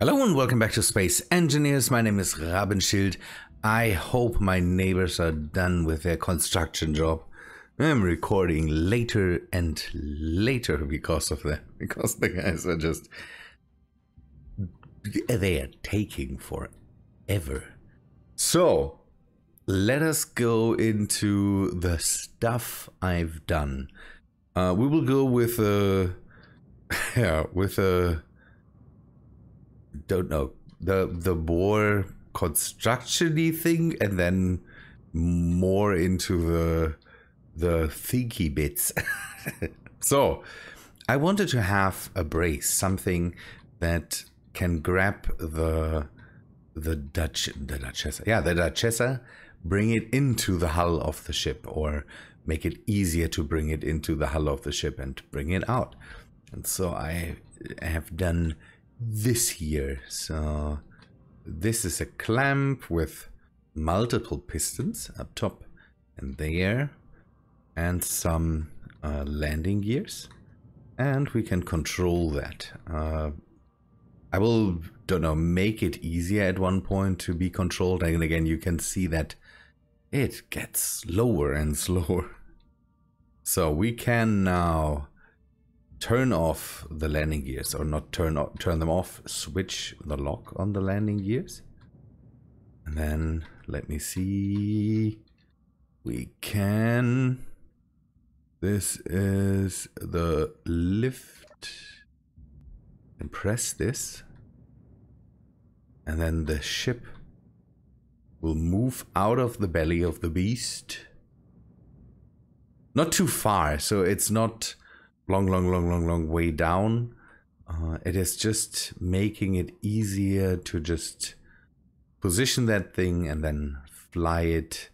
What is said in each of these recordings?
Hello and welcome back to Space Engineers. My name is Rabenschild. I hope my neighbors are done with their construction job. I'm recording later and later because of that. Because the guys are just... they are taking forever. So, let us go into the stuff I've done. We will go with a... don't know, the more construction-y thing, and then more into the thinky bits. So I wanted to have a brace, something that can grab the DUCHESSA, bring it into the hull of the ship, or make it easier to bring it into the hull of the ship and bring it out. And so I have done this here. So this is a clamp with multiple pistons up top and there, and some landing gears, and we can control that. I will, don't know, make it easier at one point to be controlled, and again you can see that it gets slower and slower. So we can now turn off the landing gears, or not turn them off, switch the lock on the landing gears. And then let me see, we can, this is the lift, and press this, and then the ship will move out of the belly of the beast. Not too far, so it's not long way down. It is just making it easier to just position that thing and then fly it,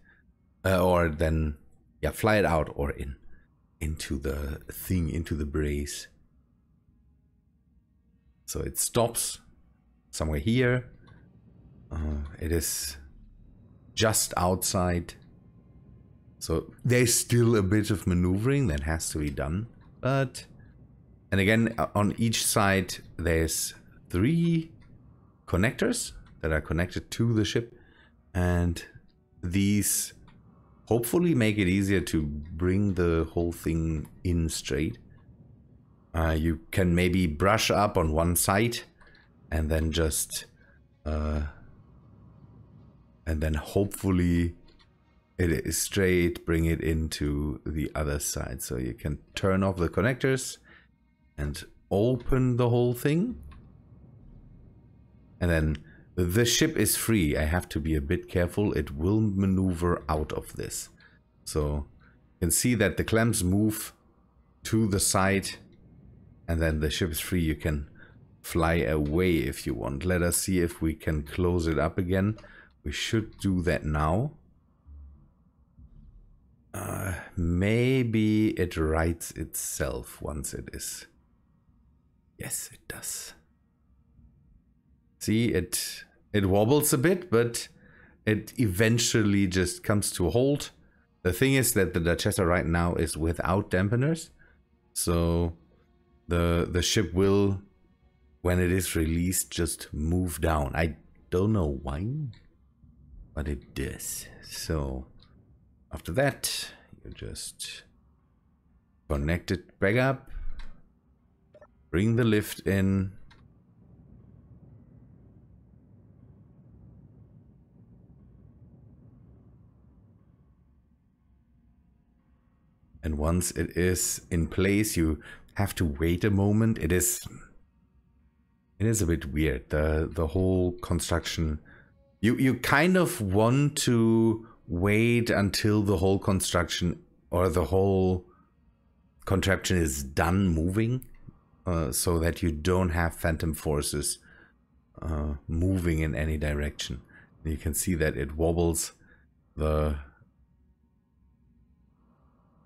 or then fly it out or into the thing, into the brace. So it stops somewhere here. It is just outside, so there's still a bit of maneuvering that has to be done. But, and again, on each side there's 3 connectors that are connected to the ship, and these hopefully make it easier to bring the whole thing in straight. You can maybe brush up on one side and then just and then hopefully it is straight, bring it into the other side. So you can turn off the connectors and open the whole thing. And then the ship is free. I have to be a bit careful. It will maneuver out of this. So you can see that the clamps move to the side, and then the ship is free. You can fly away if you want. Let us see if we can close it up again. We should do that now. Maybe it rights itself once it is. Yes, it does. See, it wobbles a bit, but it eventually just comes to a halt. The thing is that the DUCHESSA right now is without dampeners, so the ship will, when it is released, just move down. I don't know why, but it does. So after that, you just connect it back up, bring the lift in, and once it is in place, you have to wait a moment. It is a bit weird, the whole construction. You kind of want to wait until the whole construction or the whole contraption is done moving, so that you don't have phantom forces moving in any direction. You can see that it wobbles.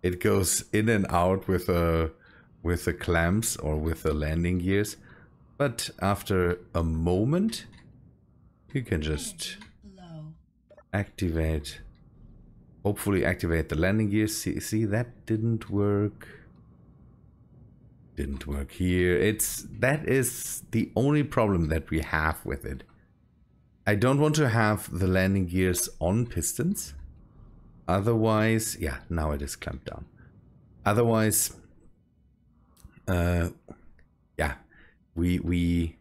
It goes in and out with the clamps or with the landing gears, but after a moment you can just activate, hopefully activate the landing gears. See, that didn't work. Didn't work here. That is the only problem that we have with it. I don't want to have the landing gears on pistons. Otherwise, yeah, now it is clamped down. Otherwise, yeah, the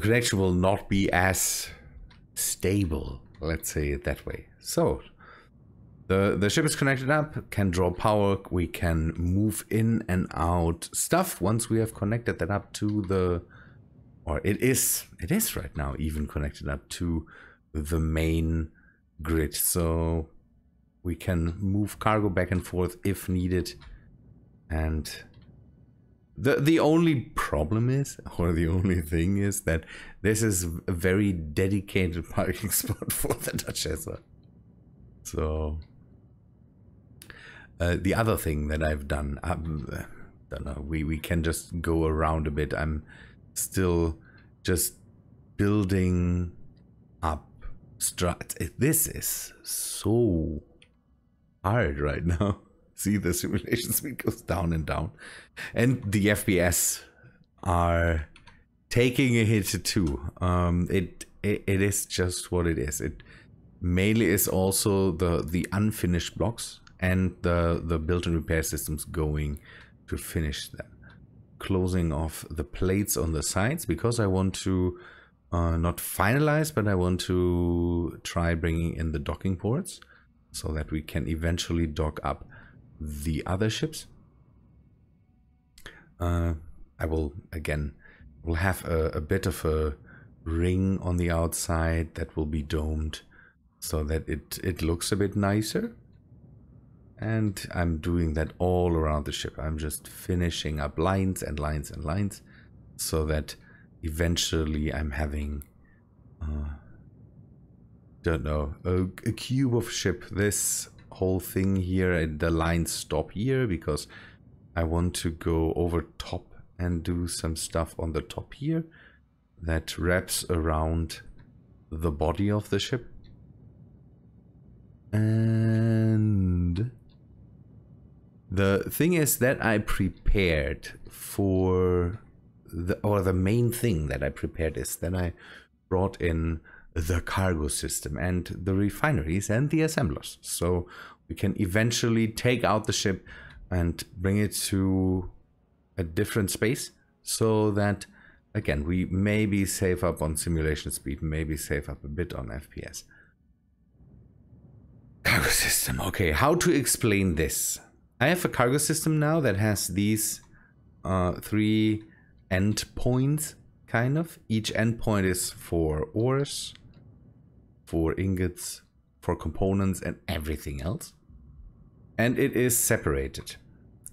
connection will not be as stable, let's say it that way. So the ship is connected up, can draw power, we can move in and out stuff once we have connected that up to the, or it is right now even connected up to the main grid. So we can move cargo back and forth if needed. And the only problem is, or the only thing is, that this is a very dedicated parking spot for the Duchessa. So the other thing that I've done, don't know, we can just go around a bit. I'm still just building up this is so hard right now. See, the simulation speed goes down and down, and the FPS are taking a hit too. It is just what it is. It mainly is also the unfinished blocks and the built-in repair systems going to finish them. Closing off the plates on the sides because I want to not finalize, but I want to try bringing in the docking ports so that we can eventually dock up the other ships. I will have a bit of a ring on the outside that will be domed so that it looks a bit nicer. And I'm doing that all around the ship. I'm just finishing up lines and lines and lines so that eventually I'm having don't know, a cube of ship. This whole thing here, and the lines stop here because I want to go over top and do some stuff on the top here that wraps around the body of the ship. And the thing is that I prepared for the main thing that I prepared is that I brought in the cargo system and the refineries and the assemblers, so we can eventually take out the ship and bring it to a different space, so that again we maybe save up on simulation speed, maybe save up a bit on FPS. Cargo system. Okay, how to explain this? I have a cargo system now that has these 3 endpoints, kind of. Each endpoint is for ores, for ingots, for components, and everything else. And it is separated.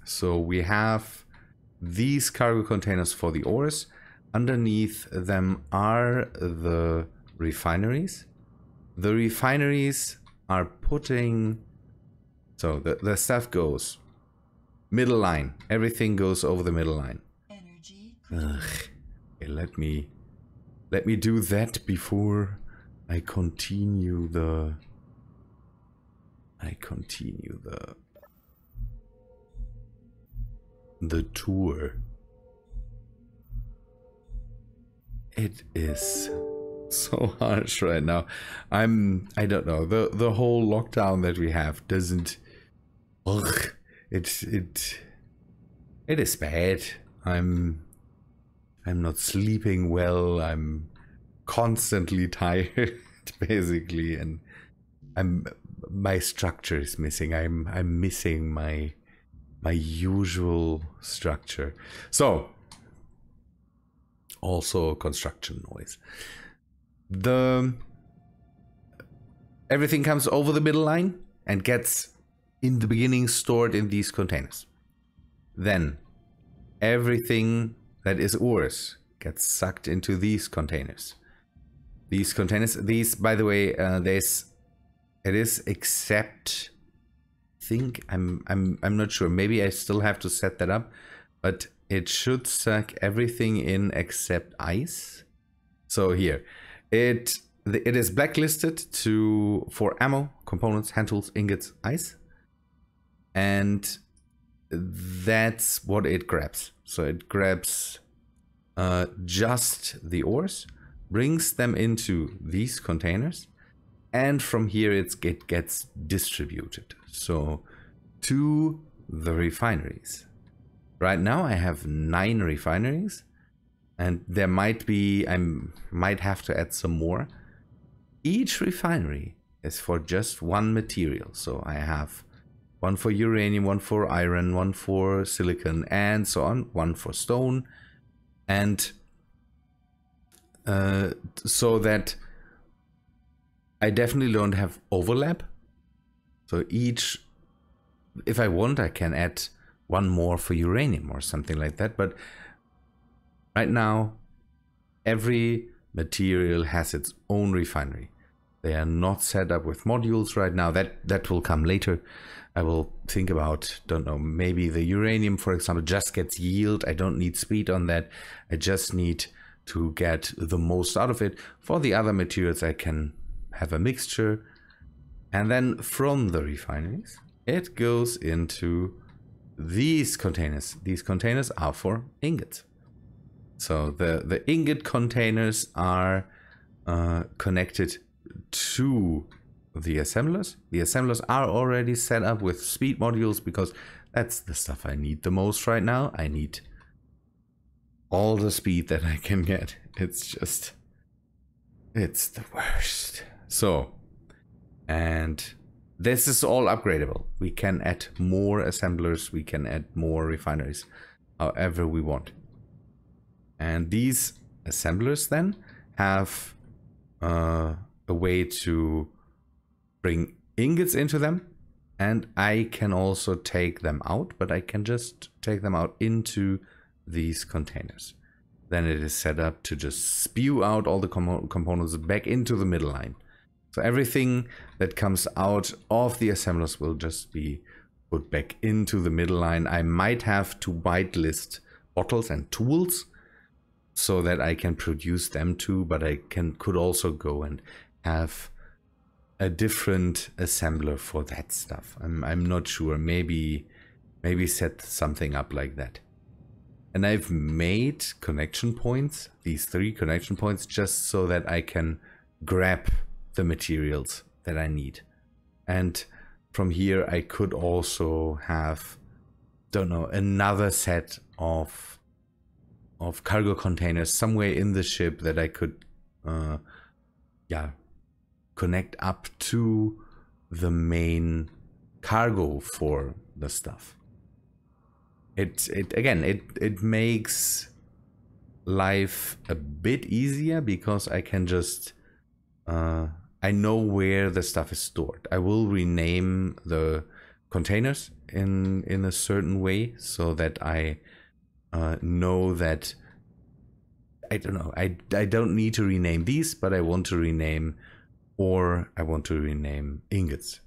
So we have these cargo containers for the ores. Underneath them are the refineries. The refineries are putting, so the stuff goes middle line. Everything goes over the middle line. Okay, let me do that before I continue the tour. It is so harsh right now. I don't know, the whole lockdown that we have doesn't, it is bad. I'm not sleeping well. I'm constantly tired basically, and my structure is missing. I'm missing my usual structure. So also construction noise. Everything comes over the middle line and gets in the beginning stored in these containers. Then everything that is ores gets sucked into these containers. These containers, by the way, it is except, I'm not sure, maybe I still have to set that up, but it should suck everything in except ice. So here, it is blacklisted for ammo, components, hand tools, ingots, ice. And that's what it grabs. So it grabs just the ores, brings them into these containers, and from here it gets distributed. So to the refineries. Right now I have 9 refineries, and there might be, I might have to add some more. Each refinery is for just one material. So I have one for uranium, one for iron, one for silicon, and so on, one for stone. And so that I definitely don't have overlap. So each, if I want, I can add one more for uranium or something like that. But right now, every material has its own refinery. They are not set up with modules right now. That will come later. I will think about, don't know, maybe the uranium, for example, just gets yield. I don't need speed on that. I just need to get the most out of it. For the other materials, I can have a mixture. And then from the refineries, it goes into these containers. These containers are for ingots. So the ingot containers are connected to the assemblers. The assemblers are already set up with speed modules because that's the stuff I need the most right now. I need all the speed that I can get. It's the worst. So, and this is all upgradable. We can add more assemblers, we can add more refineries, however we want. And these assemblers then have a way to bring ingots into them, and I can also take them out, but I can just take them out into these containers. Then it is set up to just spew out all the components back into the middle line. So everything that comes out of the assemblers will just be put back into the middle line. I might have to whitelist bottles and tools so that I can produce them too, but I could also go and have a different assembler for that stuff. I'm not sure. Maybe set something up like that. And I've made connection points, these 3 connection points, just so that I can grab the materials that I need. And from here I could also have, don't know, another set of cargo containers somewhere in the ship that I could connect up to the main cargo for the stuff. It makes life a bit easier because I can just I know where the stuff is stored. I will rename the containers in a certain way so that I know that, I don't know, I don't need to rename these, but I want to rename, or I want to rename ingots,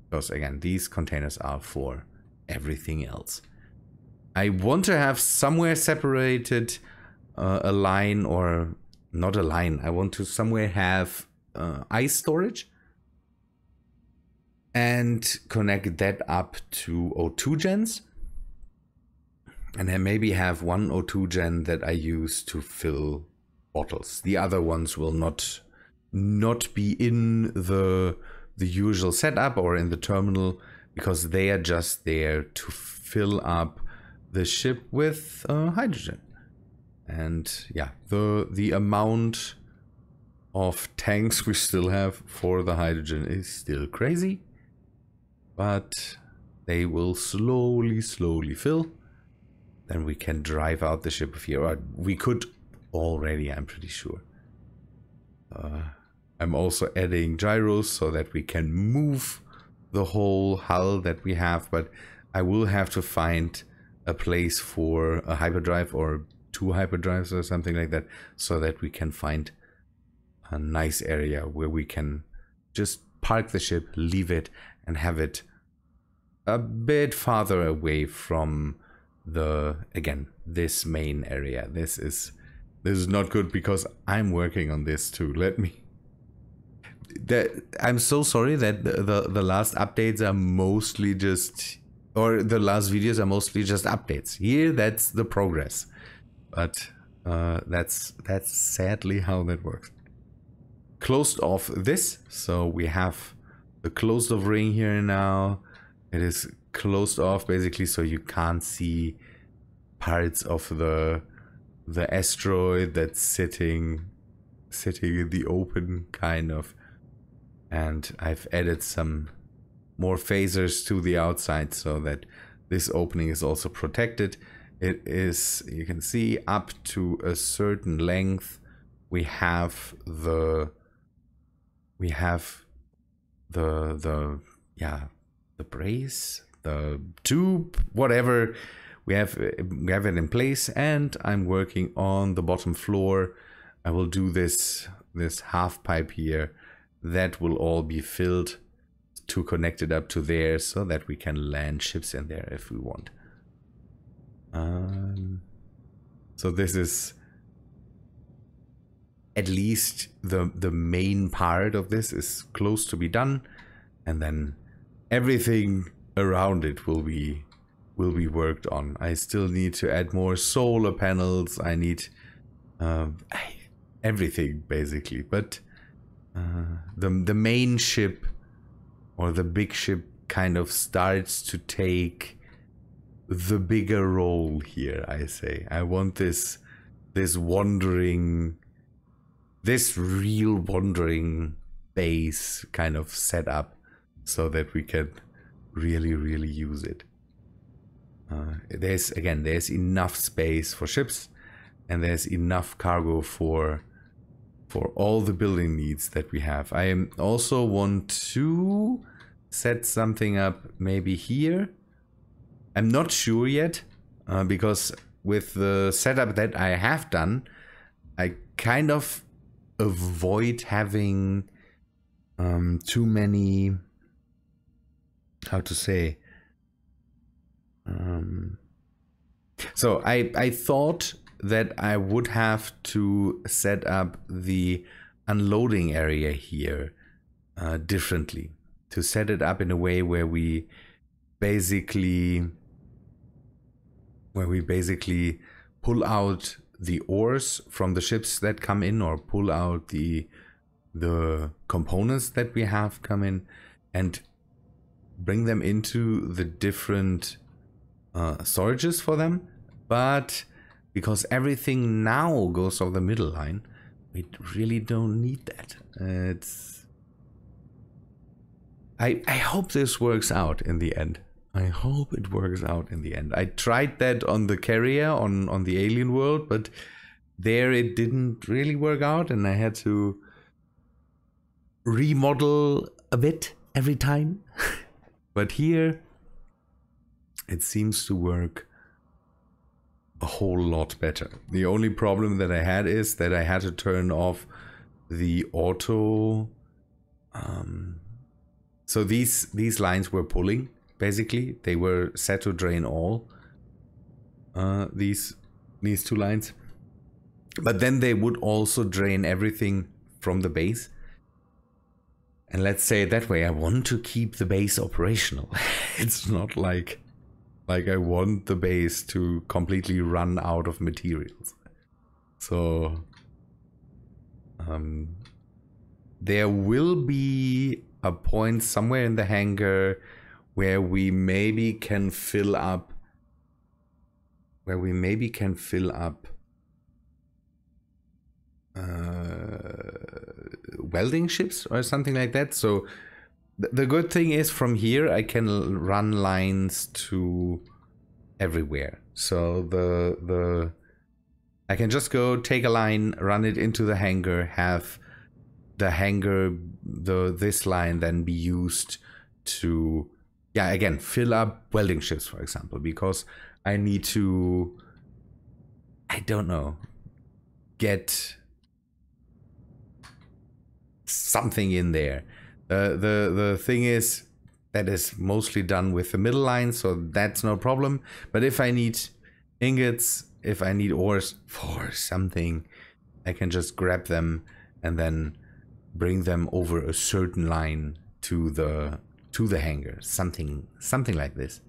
because again, these containers are for everything else. I want to have somewhere separated a line, or not a line. I want to somewhere have ice storage and connect that up to O2 gens, and then maybe have one O2 gen that I use to fill bottles. The other ones will not be in the usual setup or in the terminal, because they are just there to fill up the ship with hydrogen. And yeah, the amount of tanks we still have for the hydrogen is still crazy, but they will slowly fill. Then we can drive out the ship here, or we could already, I'm pretty sure. I'm also adding gyros so that we can move the whole hull that we have, but I will have to find a place for a hyperdrive or 2 hyperdrives or something like that, so that we can find a nice area where we can just park the ship, leave it, and have it a bit farther away from this main area. This is not good, because I'm working on this too. I'm so sorry that the last updates are mostly just, or the last videos are mostly just updates. Here, that's the progress. But that's sadly how that works. Closed off this, so we have the closed off ring here now. It is closed off basically, so you can't see parts of the asteroid that's sitting in the open, kind of. And I've added some more phasers to the outside so that this opening is also protected. It is, you can see, up to a certain length. We have the brace, the tube, whatever. We have it in place, and I'm working on the bottom floor. I will do this half pipe here. That will all be filled to connect it up to there so that we can land ships in there if we want. So this is at least the main part of this is close to be done, and then everything around it will be worked on. I still need to add more solar panels. I need everything basically, but the main ship, or the big ship, kind of starts to take the bigger role here. I say I want this real wandering base kind of set up so that we can really use it. There's enough space for ships, and there's enough cargo for all the building needs that we have. I also want to set something up maybe here. I'm not sure yet, because with the setup that I have done, I kind of avoid having too many, how to say, so I thought that I would have to set up the unloading area here differently, to set it up in a way where we basically pull out the ores from the ships that come in, or pull out the components that we have come in, and bring them into the different storages for them. But because everything now goes off the middle line, we really don't need that. I hope this works out in the end. I hope it works out in the end. I tried that on the carrier on the alien world, but there it didn't really work out, and I had to remodel a bit every time. But here it seems to work a whole lot better. The only problem that I had is that I had to turn off the auto. So these lines were pulling. Basically, they were set to drain all these two lines, but then they would also drain everything from the base. And let's say it that way, I want to keep the base operational. It's not like I want the base to completely run out of materials. So there will be a point somewhere in the hangar where we maybe can fill up welding ships or something like that. So the good thing is, from here I can run lines to everywhere. So I can just go take a line, run it into the hangar, have the hangar, this line then be used to, yeah, again, fill up welding ships, for example, because I need to, I don't know, get something in there. The thing is, that is mostly done with the middle line, so that's no problem. But if I need ingots, if I need ores for something, I can just grab them and then bring them over a certain line to the hangar, something like this.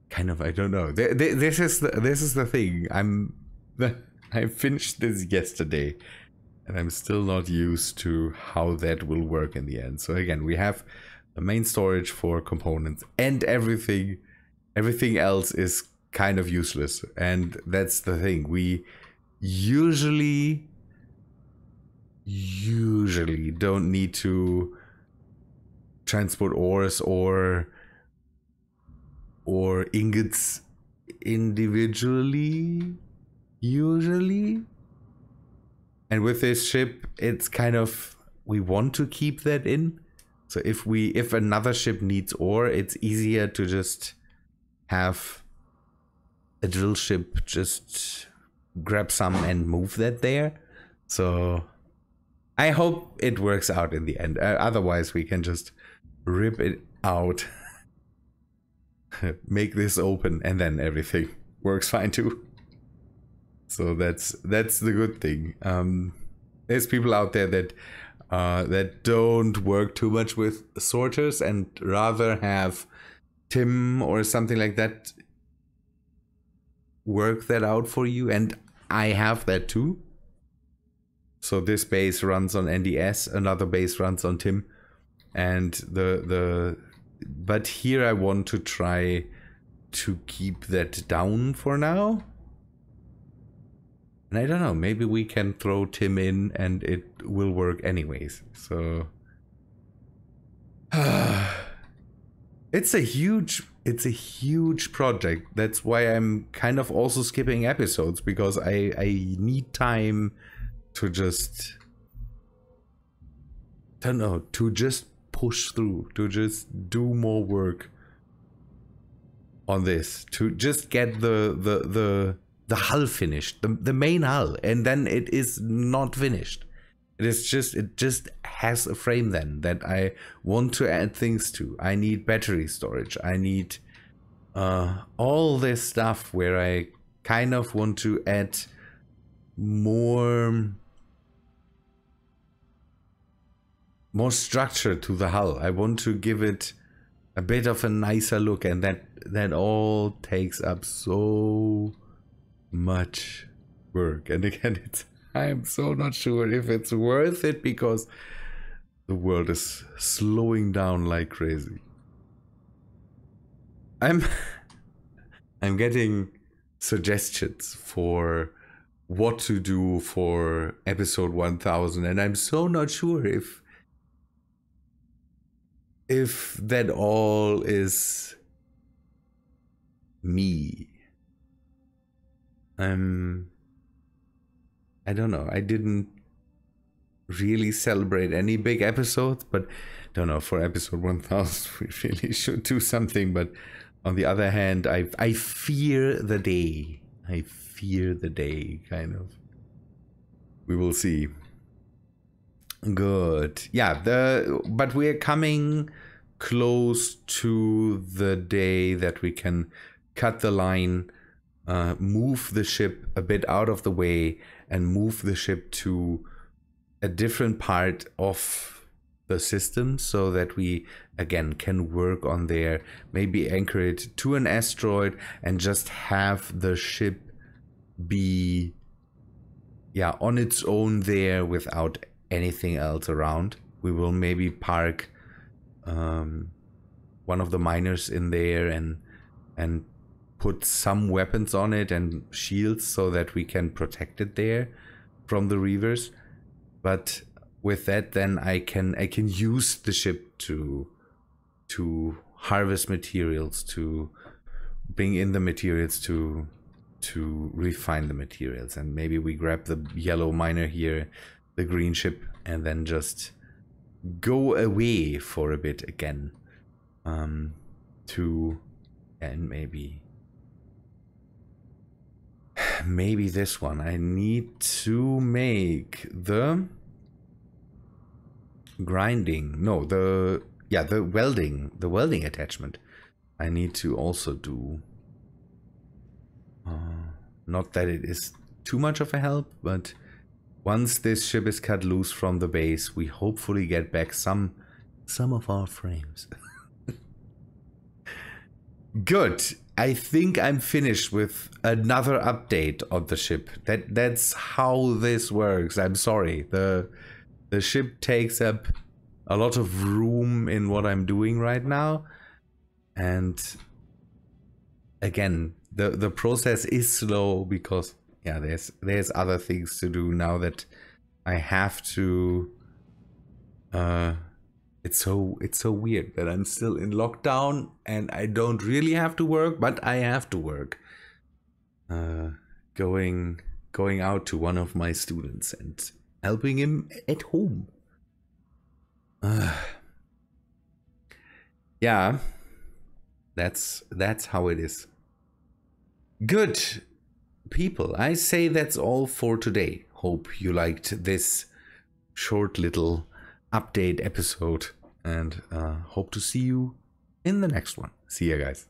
kind of, I don't know. This is the thing. I finished this yesterday, and I'm still not used to how that will work in the end. So again, we have the main storage for components, and everything else is kind of useless. And that's the thing. We usually don't need to transport ores or ingots individually, usually. And with this ship, it's kind of, we want to keep that in. So if another ship needs ore, it's easier to just have a drill ship just grab some and move that there. So I hope it works out in the end. Otherwise, we can just rip it out, make this open, and then everything works fine too. So that's the good thing. There's people out there that don't work too much with sorters and rather have Tim or something like that work that out for you, and I have that too. So this base runs on NDS, another base runs on Tim, and but here I want to try to keep that down for now. And I don't know, maybe we can throw Tim in and it will work anyways. So it's a huge project. That's why I'm kind of also skipping episodes, because I need time to just, I don't know, to just push through, to just do more work on this, to just get the hull finished, the main hull, and then it is not finished. It just has a frame then that I want to add things to. I need battery storage. I need all this stuff where I kind of want to add more structure to the hull. I want to give it a bit of a nicer look, and that all takes up so much work. And again, I'm so not sure if it's worth it, because the world is slowing down like crazy. I'm getting suggestions for what to do for episode 1000, and I'm so not sure if that all is me. I don't know. I didn't really celebrate any big episodes, but don't know, for episode 1000 we really should do something. But on the other hand, I fear the day. I fear the day, kind of. We will see. Good. Yeah, but we are coming close to the day that we can cut the line, move the ship a bit out of the way, and move the ship to a different part of the system, so that we again can work on there, maybe anchor it to an asteroid and just have the ship be, yeah, on its own there without anything else around. We will maybe park one of the miners in there and put some weapons on it and shields, so that we can protect it there from the reavers. But with that, then I can use the ship to harvest materials, to bring in the materials, to refine the materials. And maybe we grab the yellow miner here, the green ship, and then just go away for a bit again, and maybe this one. I need to make the grinding, no, the welding attachment. I need to also do, not that it is too much of a help, but once this ship is cut loose from the base, we hopefully get back some of our frames. Good. I think I'm finished with another update of the ship. That's how this works. I'm sorry. The ship takes up a lot of room in what I'm doing right now. And again, the process is slow because yeah, there's other things to do now that I have to it's so weird that I'm still in lockdown and I don't really have to work, but I have to work. Going out to one of my students and helping him at home. Yeah, that's how it is. Good people, I say that's all for today. Hope you liked this short little update episode and hope to see you in the next one. See ya, guys.